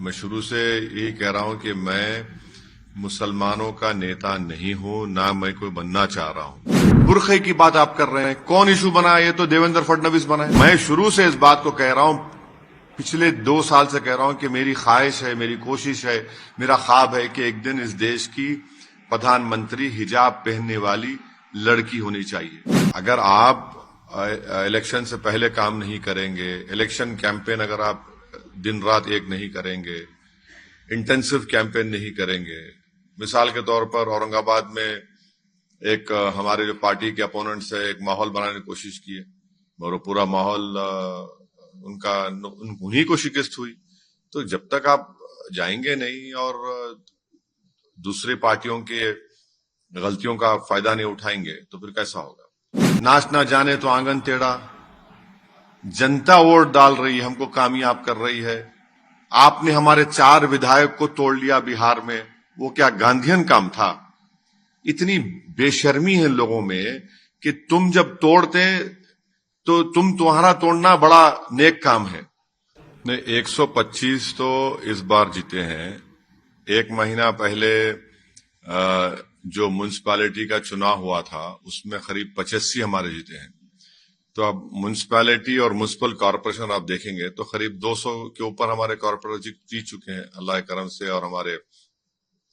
मैं शुरू से यही कह रहा हूं कि मैं मुसलमानों का नेता नहीं हूं, ना मैं कोई बनना चाह रहा हूं। बुरखे की बात आप कर रहे हैं, कौन इशू बना है? ये तो देवेंद्र फडणवीस बना है। मैं शुरू से इस बात को कह रहा हूं, पिछले 2 साल से कह रहा हूं कि मेरी ख्वाहिश है, मेरी कोशिश है, मेरा ख्वाब है कि एक दिन इस देश की प्रधानमंत्री हिजाब पहनने वाली लड़की होनी चाहिए। अगर आप इलेक्शन से पहले काम नहीं करेंगे, इलेक्शन कैंपेन अगर आप दिन रात एक नहीं करेंगे, इंटेंसिव कैंपेन नहीं करेंगे, मिसाल के तौर पर औरंगाबाद में एक हमारे जो पार्टी के अपोनेंट्स है एक माहौल बनाने की कोशिश की है और पूरा माहौल उन्हीं को शिकस्त हुई। तो जब तक आप जाएंगे नहीं और दूसरी पार्टियों के गलतियों का फायदा नहीं उठाएंगे तो फिर कैसा होगा? नाच ना जाने तो आंगन टेढ़ा। जनता वोट डाल रही है, हमको कामयाब कर रही है। आपने हमारे 4 विधायक को तोड़ लिया बिहार में, वो क्या गांधीयन काम था? इतनी बेशर्मी है लोगों में कि तुम जब तोड़ते तो तुम्हारा तोड़ना बड़ा नेक काम है। 125 तो इस बार जीते हैं। 1 महीना पहले जो म्युनिसिपैलिटी का चुनाव हुआ था उसमें करीब 85 हमारे जीते हैं। तो अब म्युनिसिपैलिटी और म्युनिसिपल कॉर्पोरेशन आप देखेंगे तो करीब 200 के ऊपर हमारे कॉर्पोरेटर जीत चुके हैं, अल्लाह के करम से, और हमारे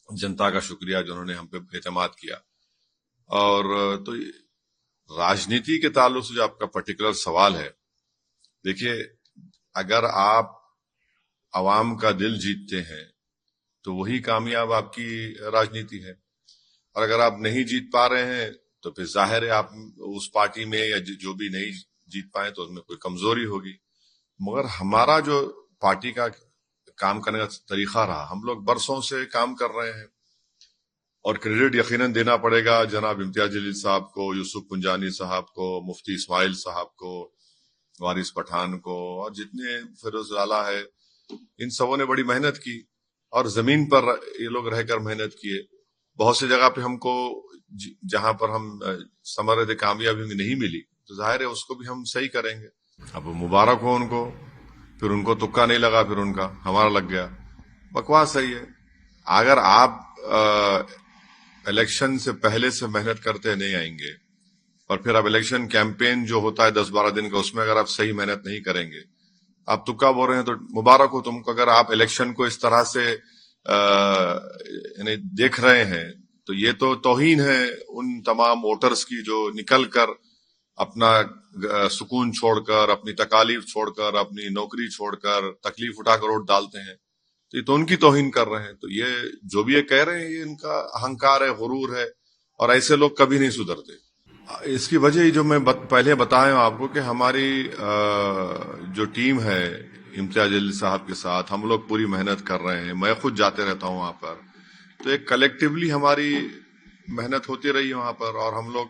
जनता का शुक्रिया जिन्होंने हम पे एतमाद किया। और तो राजनीति के ताल्लुक से जो आपका पर्टिकुलर सवाल है, देखिए, अगर आप आवाम का दिल जीतते हैं तो वही कामयाब आपकी राजनीति है, और अगर आप नहीं जीत पा रहे हैं तो फिर जाहिर है आप उस पार्टी में या जो भी नहीं जीत पाए तो उसमें कोई कमजोरी होगी। मगर हमारा जो पार्टी का काम करने का तरीका रहा, हम लोग बरसों से काम कर रहे हैं, और क्रेडिट यकीनन देना पड़ेगा जनाब इम्तियाज जलील साहब को, यूसुफ पुंजानी साहब को, मुफ्ती इस्माइल साहब को, वारिस पठान को, और जितने फिरोज आला है, इन सबों ने बड़ी मेहनत की और जमीन पर ये लोग रहकर मेहनत किए। बहुत सी जगह पे हमको जहां पर हम समर थे कामयाबी नहीं मिली तो जाहिर है उसको भी हम सही करेंगे। अब मुबारक हो उनको, फिर उनको तुक्का नहीं लगा, फिर उनका हमारा लग गया, बकवास सही है। अगर आप इलेक्शन से पहले से मेहनत करते नहीं आएंगे और फिर अब इलेक्शन कैंपेन जो होता है 10-12 दिन का, उसमें अगर आप सही मेहनत नहीं करेंगे, आप तुक्का बोल रहे हैं तो मुबारक हो तुमको। अगर आप इलेक्शन को इस तरह से देख रहे हैं तो ये तो तौहीन है उन तमाम वोटर्स की जो निकल कर अपना सुकून छोड़कर, अपनी तकालीफ छोड़कर, अपनी नौकरी छोड़कर, तकलीफ उठाकर वोट डालते हैं। तो ये तो उनकी तौहीन कर रहे हैं। तो ये जो भी ये कह रहे हैं ये इनका अहंकार है, गुरूर है, और ऐसे लोग कभी नहीं सुधरते। इसकी वजह जो मैं पहले बताया आपको कि हमारी जो टीम है इम्तियाज जलील साहब के साथ, हम लोग पूरी मेहनत कर रहे हैं। मैं खुद जाते रहता हूं वहां पर, तो एक कलेक्टिवली हमारी मेहनत होती रही वहां पर, और हम लोग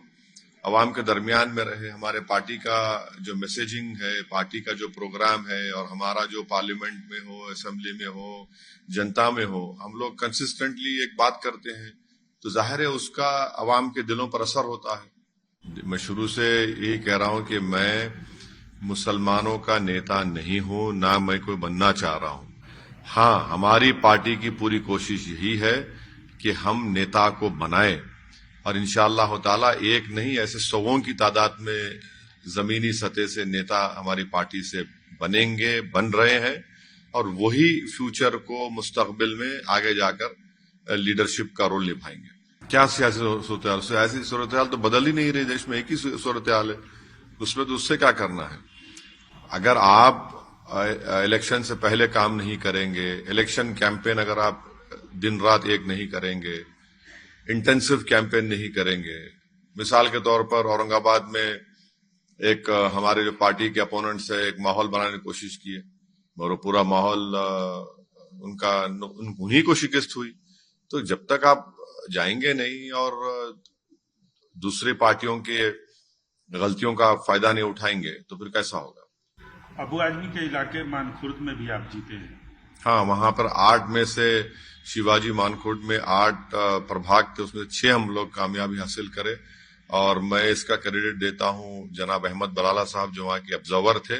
अवाम के दरमियान में रहे। हमारे पार्टी का जो मैसेजिंग है, पार्टी का जो प्रोग्राम है, और हमारा जो पार्लियामेंट में हो, असेंबली में हो, जनता में हो, हम लोग कंसिस्टेंटली एक बात करते हैं तो जाहिर है उसका अवाम के दिलों पर असर होता है। मैं शुरू से यही कह रहा हूं कि मैं मुसलमानों का नेता नहीं हूं, ना मैं कोई बनना चाह रहा हूं। हाँ, हमारी पार्टी की पूरी कोशिश यही है कि हम नेता को बनाएं, और इंशाअल्लाह ताला एक नहीं ऐसे 100 की तादाद में जमीनी सतह से नेता हमारी पार्टी से बनेंगे, बन रहे हैं, और वही फ्यूचर को मुस्तकबिल में आगे जाकर लीडरशिप का रोल निभाएंगे। क्या सियासी सूरत हाल तो बदल ही नहीं रही देश में, एक ही सूरत हाल है, उसमें तो उससे क्या करना है? अगर आप इलेक्शन से पहले काम नहीं करेंगे, इलेक्शन कैंपेन अगर आप दिन रात एक नहीं करेंगे, इंटेंसिव कैंपेन नहीं करेंगे, मिसाल के तौर पर औरंगाबाद में एक हमारे जो पार्टी के अपोनेंट्स है एक माहौल बनाने की कोशिश की है और पूरा माहौल उन्हीं को शिकस्त हुई। तो जब तक आप जाएंगे नहीं और दूसरी पार्टियों के गलतियों का फायदा नहीं उठाएंगे तो फिर कैसा होगा? अबू आजमी के इलाके मानखुर्द में भी आप जीते हैं। हाँ, वहां पर 8 में से शिवाजी मानखुर्द में 8 प्रभाग थे, उसमें 6 हम लोग कामयाबी हासिल करे, और मैं इसका क्रेडिट देता हूं जनाब अहमद बलाला साहब जो वहां के ऑब्जर्वर थे,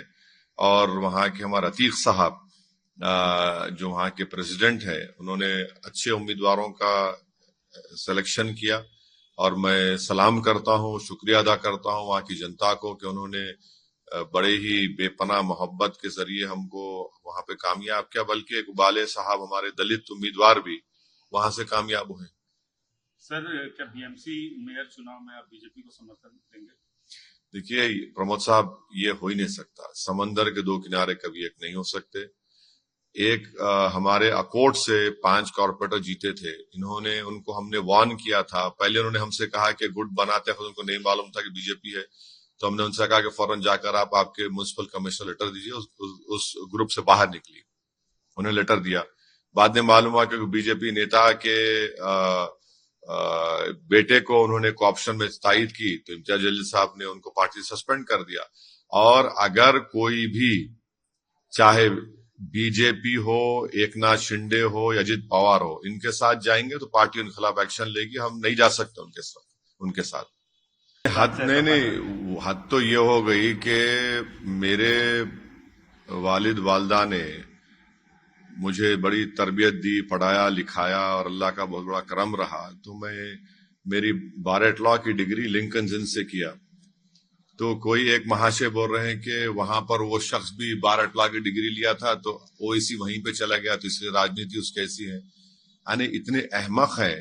और वहां के हमारे अतीक साहब जो वहां के प्रेसिडेंट है उन्होंने अच्छे उम्मीदवारों का सिलेक्शन किया और मैं सलाम करता हूं, शुक्रिया अदा करता हूं वहां की जनता को कि उन्होंने बड़े ही बेपनाह मोहब्बत के जरिए हमको वहां पे कामयाब किया। बल्कि इकबाल साहब हमारे दलित उम्मीदवार भी वहां से कामयाब हुए। सर, क्या बीएमसी मेयर चुनाव में आप बीजेपी को समर्थन देंगे? देखिए प्रमोद साहब, ये हो ही नहीं सकता। समंदर के दो किनारे कभी एक नहीं हो सकते। एक हमारे अकोट से 5 कॉर्पोरेटर जीते थे, उनको हमने वार्न किया था। पहले उन्होंने हमसे कहा कि गुट बनाते हैं, उनको नहीं मालूम था कि बीजेपी है, तो हमने उनसे कहा कि फौरन जाकर आप आपके म्युनिसिपल कमिश्नर लेटर दीजिए। उस ग्रुप से बाहर निकली, उन्हें लेटर दिया। बाद में मालूम हुआ कि बीजेपी नेता के बेटे को उन्होंने कोऑप्शन में तायद की, तो इम्तियाज जलील साहब ने उनको पार्टी सस्पेंड कर दिया। और अगर कोई भी, चाहे बीजेपी हो, एकनाथ शिंदे हो या अजित पवार हो, इनके साथ जाएंगे तो पार्टी उनके खिलाफ एक्शन लेगी। हम नहीं जा सकते उनके साथ। हद तो ये हो गई कि मेरे वालिद वालदा ने मुझे बड़ी तरबियत दी, पढ़ाया लिखाया और अल्लाह का बहुत बड़ा करम रहा। तो मेरी बारेट लॉ की डिग्री लिंकन जिन से किया। तो कोई एक महाशय बोल रहे हैं कि वहां पर वो शख्स भी बारेट लॉ की डिग्री लिया था, तो ओवैसी वहीं पे चला गया, तो इसलिए राजनीति उसकी ऐसी है। यानी इतने अहमक हैं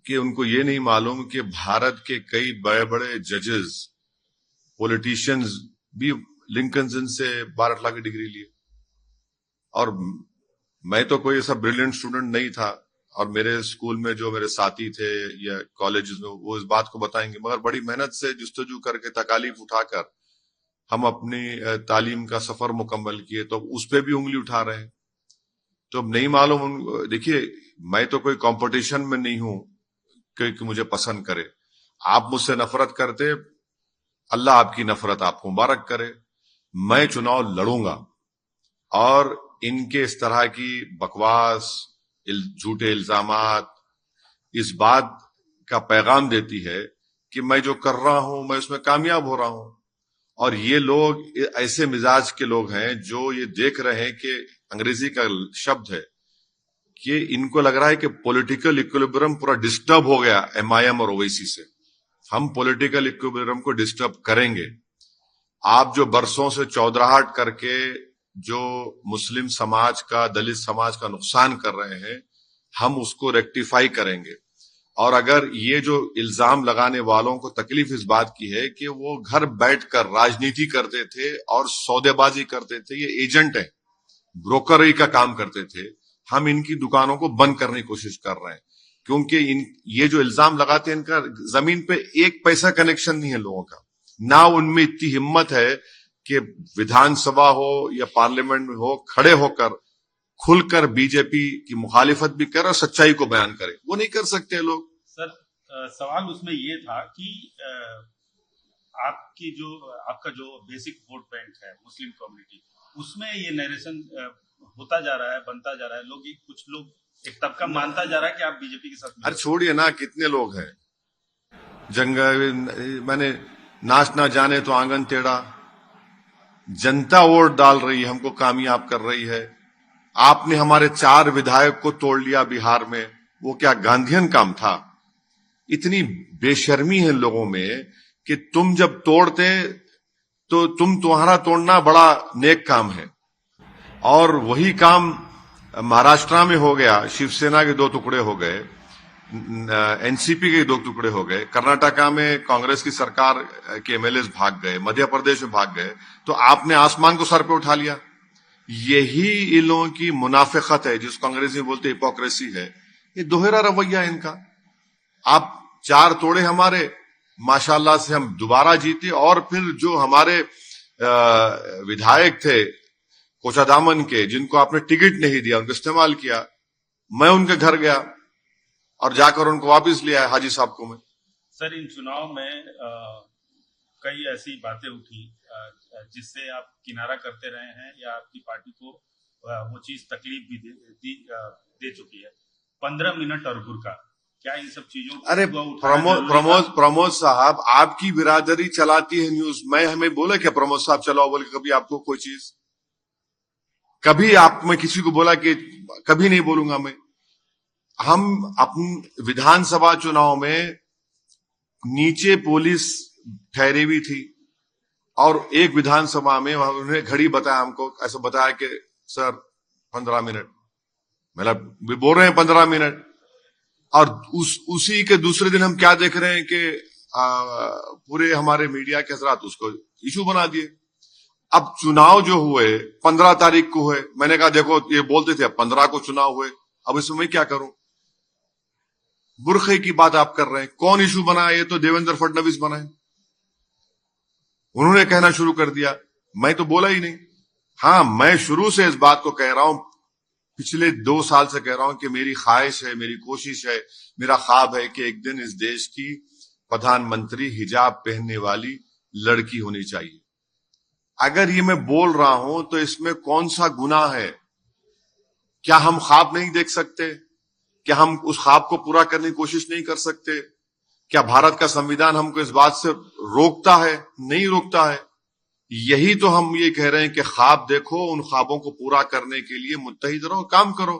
कि उनको ये नहीं मालूम कि भारत के कई बड़े बड़े जजेस, पॉलिटिशियंस भी लिंकन जिन से बारेट लॉ की डिग्री लिए। और मैं तो कोई ऐसा ब्रिलियंट स्टूडेंट नहीं था, और मेरे स्कूल में जो मेरे साथी थे या कॉलेजेस में, वो इस बात को बताएंगे। मगर बड़ी मेहनत से जुस्तजू करके, तकालीफ उठाकर हम अपनी तालीम का सफर मुकम्मल किए, तो उस पर भी उंगली उठा रहे हैं। तो नहीं मालूम। देखिए, मैं तो कोई कंपटीशन में नहीं हूं कि मुझे पसंद करे। आप मुझसे नफरत करते, अल्लाह आपकी नफरत आपको मुबारक करे। मैं चुनाव लड़ूंगा, और इनके इस तरह की बकवास, झूठे इल्जामात इस बात का पैगाम देती है कि मैं जो कर रहा हूं मैं उसमें कामयाब हो रहा हूं। और ये लोग ऐसे मिजाज के लोग हैं जो ये देख रहे हैं कि अंग्रेजी का शब्द है कि इनको लग रहा है कि पॉलिटिकल इक्विलिब्रियम पूरा डिस्टर्ब हो गया एमआईएम और ओवैसी से। हम पॉलिटिकल इक्विलिब्रियम को डिस्टर्ब करेंगे। आप जो बरसों से चौधराहट करके जो मुस्लिम समाज का, दलित समाज का नुकसान कर रहे हैं, हम उसको रेक्टिफाई करेंगे। और अगर ये जो इल्जाम लगाने वालों को तकलीफ इस बात की है कि वो घर बैठकर राजनीति करते थे और सौदेबाजी करते थे, ये एजेंट है, ब्रोकरी का काम करते थे, हम इनकी दुकानों को बंद करने की कोशिश कर रहे हैं। क्योंकि ये जो इल्जाम लगाते हैं, इनका जमीन पे एक पैसा कनेक्शन नहीं है लोगों का। ना उनमें इतनी हिम्मत है कि विधानसभा हो या पार्लियामेंट में हो, खड़े होकर खुलकर बीजेपी की मुखालिफत भी करे और सच्चाई को बयान करे। वो नहीं कर सकते लोग। सर, सवाल उसमें ये था कि आपका जो बेसिक वोट बैंक है मुस्लिम कम्युनिटी, उसमें ये नरेशन होता जा रहा है, बनता जा रहा है। कुछ लोग, एक तबका मानता जा रहा है कि आप बीजेपी के साथ। अरे छोड़िए ना, कितने लोग हैं मैंने नाच ना जाने तो आंगन टेढ़ा। जनता वोट डाल रही है, हमको कामयाब कर रही है। आपने हमारे 4 विधायक को तोड़ लिया बिहार में, वो क्या गांधीयन काम था? इतनी बेशर्मी है लोगों में कि तुम जब तोड़ते तो तुम्हारा तोड़ना बड़ा नेक काम है। और वही काम महाराष्ट्र में हो गया, शिवसेना के 2 टुकड़े हो गए, एनसीपी के 2 टुकड़े हो गए, कर्नाटका में कांग्रेस की सरकार के एमएलए भाग गए, मध्य प्रदेश में भाग गए, तो आपने आसमान को सर पे उठा लिया। यही इन लोगों की मुनाफिकत है, जिसको अंग्रेजी में बोलते हिपोक्रेसी है। ये दोहरा रवैया है इनका। आप 4 तोड़े हमारे, माशाल्लाह से हम दोबारा जीते, और फिर जो हमारे विधायक थे कोचादामन के, जिनको आपने टिकट नहीं दिया, उनको इस्तेमाल किया। मैं उनके घर गया और जाकर उनको वापस ले आया, हाजी साहब को मैं। सर, इन चुनाव में कई ऐसी बातें उठी जिससे आप किनारा करते रहे हैं, या आपकी पार्टी को वो चीज तकलीफ भी दे चुकी है। 15 मिनट और बुर्का, क्या इन सब चीजों को? अरे प्रमोद साहब, आपकी बिरादरी चलाती है न्यूज। मैं हमें बोले क्या प्रमोद साहब चलाओ बोले कभी आपको कोई चीज? कभी आप में किसी को बोला कि कभी नहीं बोलूंगा मैं। हम अपने विधानसभा चुनाव में नीचे पुलिस ठहरी हुई थी और एक विधानसभा में उन्होंने घड़ी बताया, हमको ऐसा बताया कि सर 15 मिनट, मतलब वे बोल रहे हैं 15 मिनट, और उसी के दूसरे दिन हम क्या देख रहे हैं कि पूरे हमारे मीडिया के हजरात उसको इशू बना दिए। अब चुनाव जो हुए 15 तारीख को हुए, मैंने कहा देखो ये बोलते थे 15 को चुनाव हुए, अब इसमें मैं क्या करूं। बुरखे की बात आप कर रहे हैं, कौन इशू बनाया? ये तो देवेंद्र फडणवीस बनाए, उन्होंने कहना शुरू कर दिया, मैं तो बोला ही नहीं। हाँ, मैं शुरू से इस बात को कह रहा हूं, पिछले 2 साल से कह रहा हूं कि मेरी ख्वाहिश है, मेरी कोशिश है, मेरा ख्वाब है कि एक दिन इस देश की प्रधानमंत्री हिजाब पहनने वाली लड़की होनी चाहिए। अगर ये मैं बोल रहा हूं तो इसमें कौन सा गुनाह है? क्या हम ख्वाब नहीं देख सकते? क्या हम उस ख्वाब को पूरा करने की कोशिश नहीं कर सकते? क्या भारत का संविधान हमको इस बात से रोकता है? नहीं रोकता है। यही तो हम ये कह रहे हैं कि ख्वाब देखो, उन ख्वाबों को पूरा करने के लिए मुत्तहिद रहो, काम करो।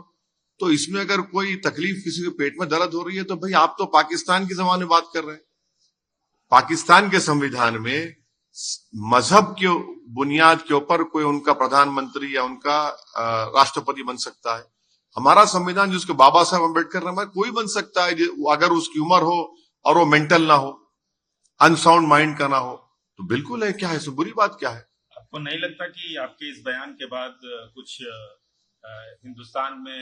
तो इसमें अगर कोई तकलीफ, किसी के पेट में दर्द हो रही है, तो भाई आप तो पाकिस्तान की जबान में बात कर रहे हैं। पाकिस्तान के संविधान में मजहब के बुनियाद के ऊपर कोई उनका प्रधानमंत्री या उनका राष्ट्रपति बन सकता है। हमारा संविधान जिसको बाबा साहब अम्बेडकर ने, कोई बन सकता है अगर उसकी उम्र हो और वो मेंटल ना हो, अनसाउंड माइंड का ना हो, तो बिल्कुल है। क्या है इसमें बुरी बात? क्या है? आपको नहीं लगता कि आपके इस बयान के बाद कुछ हिंदुस्तान में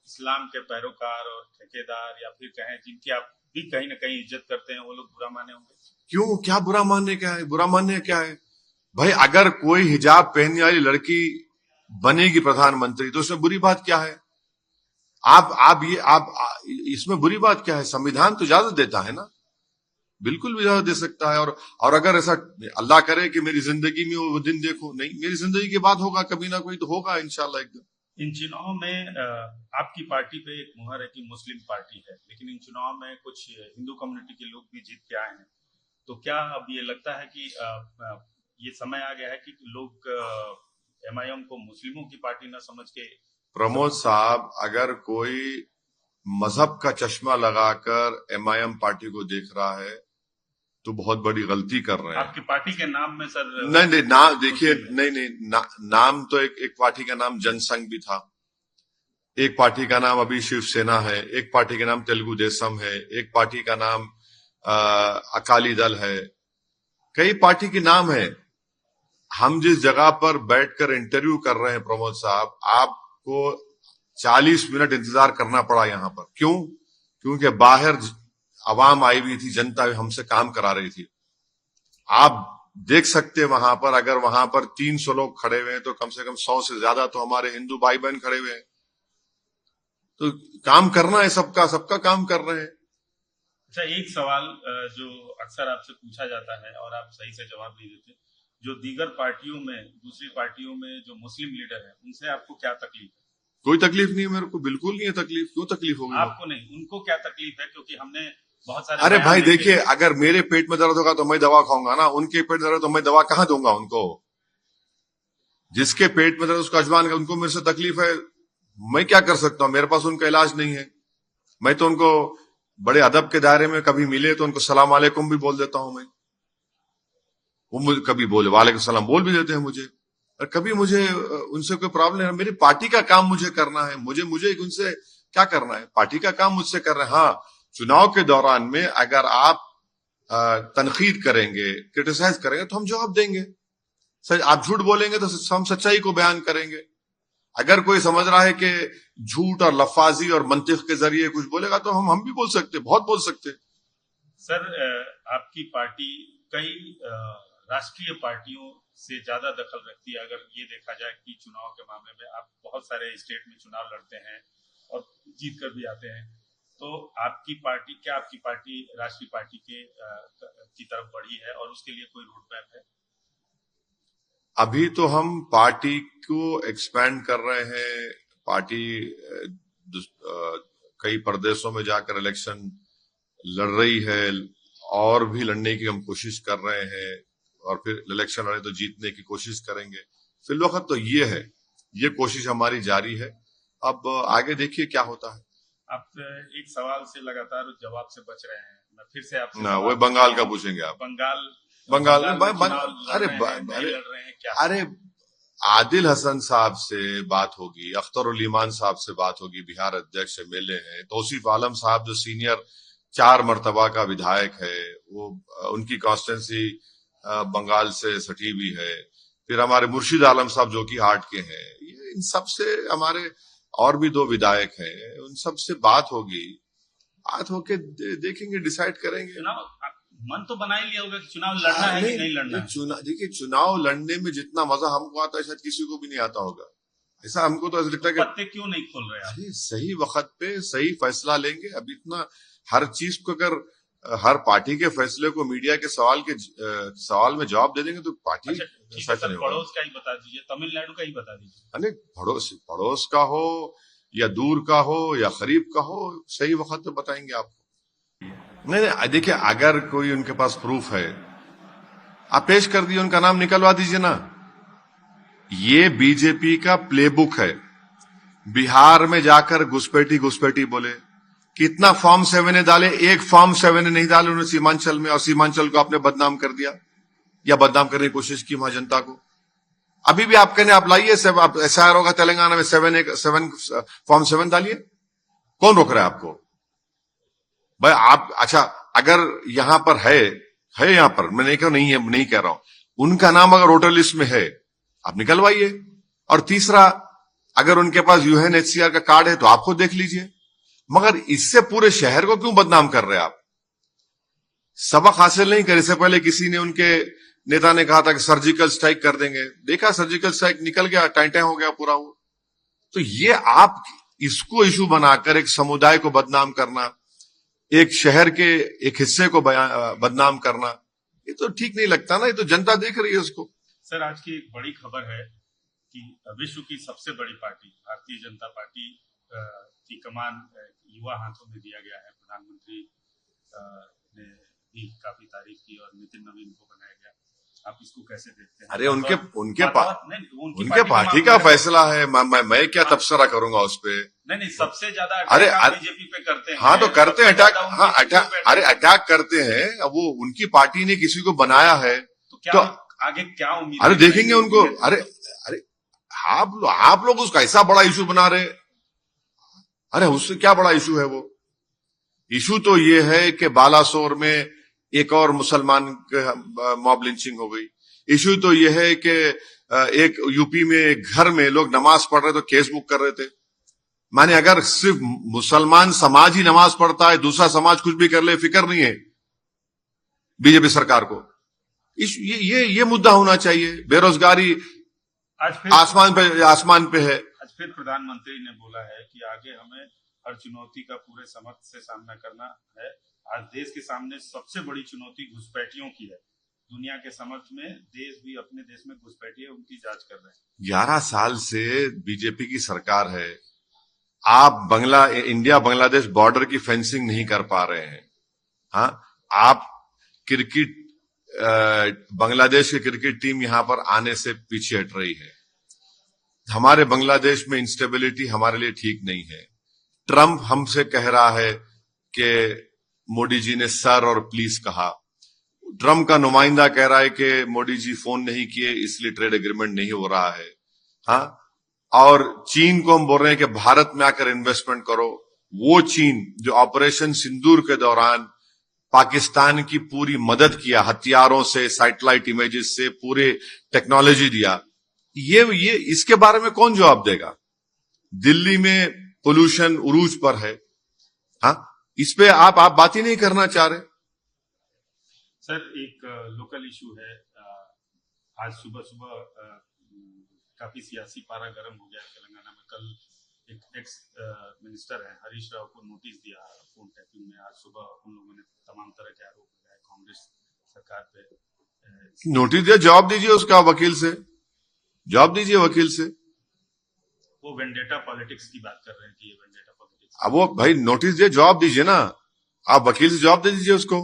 इस्लाम के पैरोकार और ठेकेदार, या फिर कहें जिनकी आप भी कहीं ना कहीं इज्जत करते हैं, वो लोग बुरा माने होंगे? क्यों? क्या बुरा मानने क्या है? बुरा मानने क्या है भाई? अगर कोई हिजाब पहनने वाली लड़की बनेगी प्रधानमंत्री तो उसमें बुरी बात क्या है? आप इसमें बुरी बात क्या है? संविधान तो इजाजत देता है ना, बिल्कुल भी इजाजत दे सकता है। और अगर ऐसा अल्लाह करे कि मेरी जिंदगी में वो दिन देखो, नहीं, मेरी जिंदगी के बाद होगा, कभी ना कोई तो होगा इंशाल्लाह एक दिन। इन चुनाव में आपकी पार्टी पे एक मुहर है कि मुस्लिम पार्टी है, लेकिन इन चुनाव में कुछ हिंदू कम्युनिटी के लोग भी जीत के आए हैं। तो क्या अब ये लगता है कि ये समय आ गया है कि लोग एमआईएम को मुस्लिमों की पार्टी न समझ के? प्रमोद साहब, अगर कोई मजहब का चश्मा लगाकर एमआईएम पार्टी को देख रहा है तो बहुत बड़ी गलती कर रहे हैं। आपकी पार्टी के नाम में सर? नहीं, नाम देखिए, नहीं, नाम तो एक पार्टी का नाम जनसंघ भी था, एक पार्टी का नाम अभी शिवसेना है, एक पार्टी का नाम तेलुगु देशम है, एक पार्टी का नाम अकाली दल है, कई पार्टी के नाम है। हम जिस जगह पर बैठकर इंटरव्यू कर रहे हैं प्रमोद साहब, आपको 40 मिनट इंतजार करना पड़ा यहां पर। क्यों? क्योंकि बाहर आवाम आई हुई थी, जनता हमसे काम करा रही थी। आप देख सकते हैं वहां पर, अगर वहां पर 300 लोग खड़े हुए हैं तो कम से कम 100 से ज्यादा तो हमारे हिंदू भाई बहन खड़े हुए हैं। तो काम करना है, सबका काम कर रहे हैं। अच्छा, एक सवाल जो अक्सर आपसे पूछा जाता है और आप सही से जवाब नहीं देते, जो दीगर पार्टियों में, दूसरी पार्टियों में जो मुस्लिम लीडर है, उनसे आपको क्या तकलीफ है? कोई तकलीफ नहीं है मेरे को, बिल्कुल नहीं है तकलीफ। क्यों तकलीफ होगी? आपको नहीं, उनको क्या तकलीफ है? क्योंकि हमने बहुत सारे, अरे भाई देखिए, अगर मेरे पेट में दर्द होगा तो मैं दवा खाऊंगा ना, उनके पेट दर्द तो मैं दवा कहां दूंगा उनको? जिसके पेट में दर्द उसका अजमान, उनको मेरे से तकलीफ है, मैं क्या कर सकता हूं? मेरे पास उनका इलाज नहीं है। मैं तो उनको बड़े अदब के दायरे में कभी मिले तो उनको सलाम वालेकुम भी बोल देता हूं मैं, वो मुझे कभी बोले वालेकुम सलाम बोल भी देते हैं मुझे, और कभी मुझे उनसे कोई प्रॉब्लम है। मेरी पार्टी का काम मुझे करना है, मुझे उनसे क्या करना है? पार्टी का काम मुझसे कर रहे हैं। हाँ, चुनाव के दौरान में अगर आप तनकीद करेंगे, क्रिटिसाइज करेंगे तो हम जवाब देंगे। आप झूठ बोलेंगे तो हम सच्चाई को बयान करेंगे। अगर कोई समझ रहा है कि झूठ और लफाजी और मंतिक के जरिए कुछ बोलेगा तो हम भी बोल सकते, बहुत बोल सकते। सर, आपकी पार्टी कई राष्ट्रीय पार्टियों से ज्यादा दखल रखती है। अगर ये देखा जाए कि चुनाव के मामले में आप बहुत सारे स्टेट में चुनाव लड़ते हैं और जीत कर भी आते हैं, तो आपकी पार्टी राष्ट्रीय पार्टी की तरफ बढ़ी है और उसके लिए कोई रोड मैप है? अभी तो हम पार्टी को एक्सपैंड कर रहे हैं। पार्टी कई प्रदेशों में जाकर इलेक्शन लड़ रही है और भी लड़ने की हम कोशिश कर रहे हैं, और फिर इलेक्शन लड़े तो जीतने की कोशिश करेंगे। फिलहाल तो ये है ये कोशिश हमारी जारी है। अब आगे देखिए क्या होता है। आप एक सवाल से लगातार जवाब से बच रहे हैं, मैं फिर से आपसे ना वो बंगाल का पूछेंगे आप। बंगाल में अरे लड़ रहे हैं क्या? अरे आदिल हसन साहब से बात होगी, अख्तर उल ईमान साहब से बात होगी, बिहार अध्यक्ष से मिले हैं। तौसीफ आलम साहब जो सीनियर 4 मर्तबा का विधायक है, वो उनकी कॉन्स्टिट्यूंसी बंगाल से सटी हुई है। फिर हमारे मुर्शिद आलम साहब जो कि हार्ट के हैं, इन सब से हमारे और भी 2 विधायक हैं, उन सब से बात होगी। बात होके देखेंगे, डिसाइड करेंगे। चुनाव मन तो बना ही लिया होगा कि चुनाव लड़ना है कि नहीं लड़ना है। देखिए, चुनाव लड़ने में जितना मजा हमको आता है शायद किसी को भी नहीं आता होगा। ऐसा हमको तो ऐसा लगता है कि पत्ते क्यों नहीं खोल रहे? अरे सही वक्त पे सही फैसला लेंगे। अब इतना हर चीज को अगर हर पार्टी के फैसले को मीडिया के सवाल में जवाब दे देंगे तो पार्टी अच्छा, पड़ोस का ही बता दीजिए, तमिलनाडु का ही बता दीजिए। अरे पड़ोस का हो या दूर का हो या करीब का हो, सही वक्त पे बताएंगे आपको। नहीं, देखिए, अगर कोई उनके पास प्रूफ है, आप पेश कर दिए, उनका नाम निकलवा दीजिए ना। ये बीजेपी का प्लेबुक है। बिहार में जाकर घुसपैठी बोले, कितना फॉर्म 7 डाले, एक फॉर्म 7 नहीं डाले उन्होंने सीमांचल में, और सीमांचल को आपने बदनाम कर दिया या बदनाम करने की कोशिश की वहां जनता को। अभी भी आप कहने आप लाइए, आप SIR होगा तेलंगाना में 7 फॉर्म 7 डालिए, कौन रोक रहा है आपको भाई? आप अच्छा, अगर यहां पर है यहां पर, मैं नहीं कह रहा हूं, उनका नाम अगर वोटर लिस्ट में है, आप निकलवाइए। और तीसरा, अगर उनके पास UNHCR का कार्ड है तो आप खुद देख लीजिए। मगर इससे पूरे शहर को क्यों बदनाम कर रहे हैं आप? सबक हासिल नहीं करे। इससे पहले किसी ने, उनके नेता ने कहा था कि सर्जिकल स्ट्राइक कर देंगे, देखा सर्जिकल स्ट्राइक निकल गया, टाइम हो गया पूरा वो। तो ये आप इसको इशू बनाकर एक समुदाय को बदनाम करना, एक शहर के एक हिस्से को बदनाम करना, ये तो ठीक नहीं लगता ना। ये तो जनता देख रही है उसको। सर, आज की एक बड़ी खबर है कि विश्व की सबसे बड़ी पार्टी भारतीय जनता पार्टी की कमान युवा हाथों में दिया गया है। प्रधानमंत्री ने भी काफी तारीफ की और नितिन नवीन को बनाया गया। आप इसको कैसे देखते हैं? अरे उनके पार्टी का फैसला है, मैं क्या तबसरा करूंगा उस पर? नहीं, सबसे ज्यादा बीजेपी पे करते हैं। हाँ, तो करते हैं अटैक। हाँ, अटैक करते हैं। अब वो उनकी पार्टी ने किसी को बनाया है तो क्या आगे क्या उम्मीद? अरे देखेंगे उनको। अरे आप लोग उसका ऐसा बड़ा इशू बना रहे। अरे उससे क्या बड़ा इशू है वो? इशू तो ये है कि बालासोर में एक और मुसलमान मॉब लिंचिंग हो गई। इशू तो ये है कि एक यूपी में एक घर में लोग नमाज पढ़ रहे तो केस बुक कर रहे थे। माने अगर सिर्फ मुसलमान समाज ही नमाज पढ़ता है, दूसरा समाज कुछ भी कर ले, फिक्र नहीं है बीजेपी सरकार को। ये मुद्दा होना चाहिए। बेरोजगारी आज फिर आसमान पे है। आज फिर प्रधानमंत्री ने बोला है कि आगे हमें हर चुनौती का पूरे समर्थ से सामना करना है। आज देश के सामने सबसे बड़ी चुनौती घुसपैठियों की है। दुनिया के समर्थ में देश भी अपने देश में घुसपैठी है, उनकी जांच कर रहे हैं। 11 साल से बीजेपी की सरकार है। आप इंडिया बांग्लादेश बॉर्डर की फेंसिंग नहीं कर पा रहे हैं। हाँ, आप क्रिकेट बांग्लादेश की क्रिकेट टीम यहां पर आने से पीछे हट रही है। हमारे बांग्लादेश में इंस्टेबिलिटी हमारे लिए ठीक नहीं है। ट्रंप हमसे कह रहा है कि मोदी जी ने सर और प्लीज कहा। ट्रंप का नुमाइंदा कह रहा है कि मोदी जी फोन नहीं किए इसलिए ट्रेड एग्रीमेंट नहीं हो रहा है। हाँ, और चीन को हम बोल रहे हैं कि भारत में आकर इन्वेस्टमेंट करो। वो चीन जो ऑपरेशन सिंदूर के दौरान पाकिस्तान की पूरी मदद किया, हथियारों से, सैटेलाइट इमेजेस से, पूरे टेक्नोलॉजी दिया, ये इसके बारे में कौन जवाब देगा? दिल्ली में पोल्यूशन उरूज पर है। हाँ, इस पे आप बात ही नहीं करना चाह रहे। सर, एक लोकल इशू है। आज सुबह काफी सियासी पारा गर्म हो गया तेलंगाना में। कल एक एक्स मिनिस्टर है हरीश राव को नोटिस दिया फोन टैपिंग में। आज सुबह उन लोगों ने तमाम तरह के आरोप लगाए कांग्रेस सरकार पे। नोटिस दिया, जवाब दीजिए उसका वकील से, जवाब दीजिए वकील से। वो वेंडेटा पॉलिटिक्स की बात कर रहे हैं कि ये वेंडेटा पॉलिटिक्स। अब वो भाई नोटिस दिए, जवाब दीजिए ना। आप वकील से जवाब दे दीजिए उसको।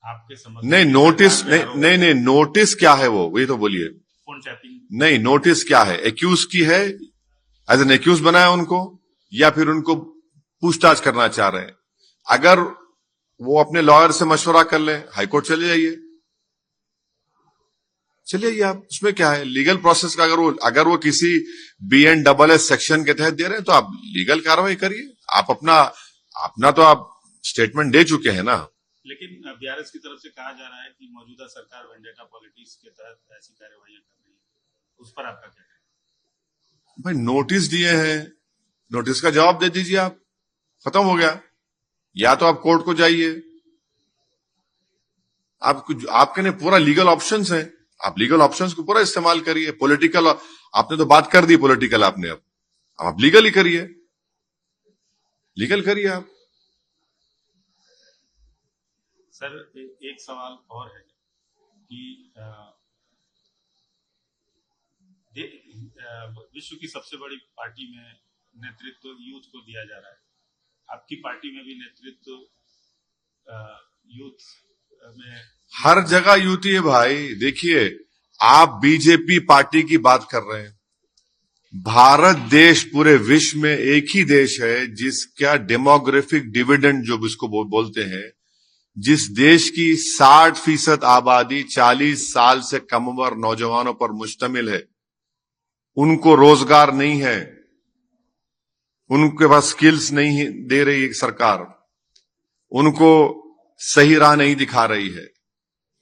आपके समझ नहीं, नोटिस नहीं, नोटिस क्या है वो, ये तो बोलिए। Phone tapping? नहीं, नोटिस क्या है, एक्यूज की है, एज एन एक्यूज बनाया उनको, या फिर उनको पूछताछ करना चाह रहे हैं? अगर वो अपने लॉयर से मशवरा कर लें, हाईकोर्ट चले जाइए, चलिए आप, उसमें क्या है, लीगल प्रोसेस का अगर वो किसी BNSS सेक्शन के तहत दे रहे हैं तो आप लीगल कार्रवाई करिए। आप अपना तो आप स्टेटमेंट दे चुके हैं ना। लेकिन बीआरएस की तरफ से कहा जा रहा है कि मौजूदा सरकार वेंडेटा पॉलिटिक्स के तहत ऐसी कार्यवाही कर रही है, उस पर आपका क्या कहना है? भाई नोटिस दिए हैं, नोटिस का जवाब दे दीजिए, आप खत्म हो गया। या तो आप कोर्ट को जाइए, आपके ने पूरा लीगल ऑप्शंस हैं, आप लीगल ऑप्शंस को पूरा इस्तेमाल करिए। पॉलिटिकल आपने तो बात कर दी, पॉलिटिकल आपने, अब आप लीगल ही करिए, लीगल करिए आप। सर एक सवाल और है कि विश्व की सबसे बड़ी पार्टी में नेतृत्व यूथ को दिया जा रहा है, आपकी पार्टी में भी नेतृत्व यूथ में? हर जगह यूथ ही है भाई। देखिए, आप बीजेपी पार्टी की बात कर रहे हैं, भारत देश पूरे विश्व में एक ही देश है जिसका डेमोग्राफिक डिविडेंड जो इसको बोलते हैं, जिस देश की 60% आबादी 40 साल से कम उम्र नौजवानों पर मुश्तमिल है, उनको रोजगार नहीं है, उनके पास स्किल्स नहीं दे रही सरकार, उनको सही राह नहीं दिखा रही है,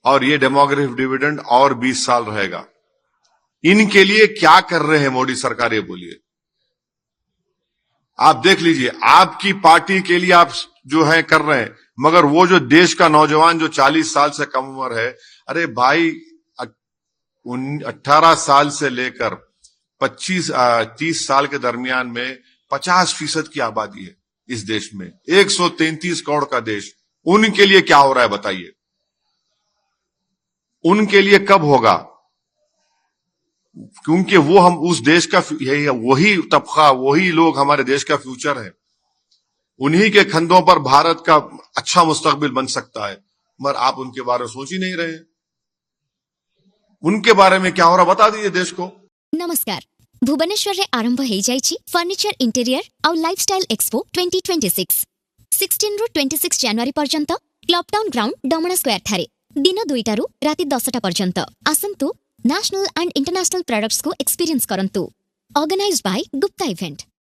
और ये डेमोग्राफिक डिविडेंड और 20 साल रहेगा। इनके लिए क्या कर रहे हैं मोदी सरकार, ये बोलिए। आप देख लीजिए, आपकी पार्टी के लिए आप जो है कर रहे हैं, मगर वो जो देश का नौजवान जो 40 साल से कम उम्र है, अरे भाई 18 साल से लेकर 30 साल के दरमियान में 50% की आबादी है इस देश में, 133 करोड़ का देश। उनके लिए क्या हो रहा है बताइए, उनके लिए कब होगा? क्योंकि वो हम उस देश का, वही तबका, वही लोग हमारे देश का फ्यूचर है, उन्हीं के कंधों पर भारत का अच्छा मुस्तकबिल बन सकता है, मगर आप उनके बारे में सोच ही नहीं रहे। उनके बारे में क्या हो रहा बता दीजिए देश को। नमस्कार, भुवनेश्वर रे आरंभ हो जाइछि फर्निचर इंटीरियर और लाइफस्टाइल एक्सपो 2026। 16 रु 26 जनवरी पर्यंत club town ground Damana square ठारे दिन 2 रु राति 10 पर्यंत आसंतु नेशनल एंड इंटरनेशनल प्रोडक्ट्स को एक्सपीरियंस करंतु। Organised by Gupta event.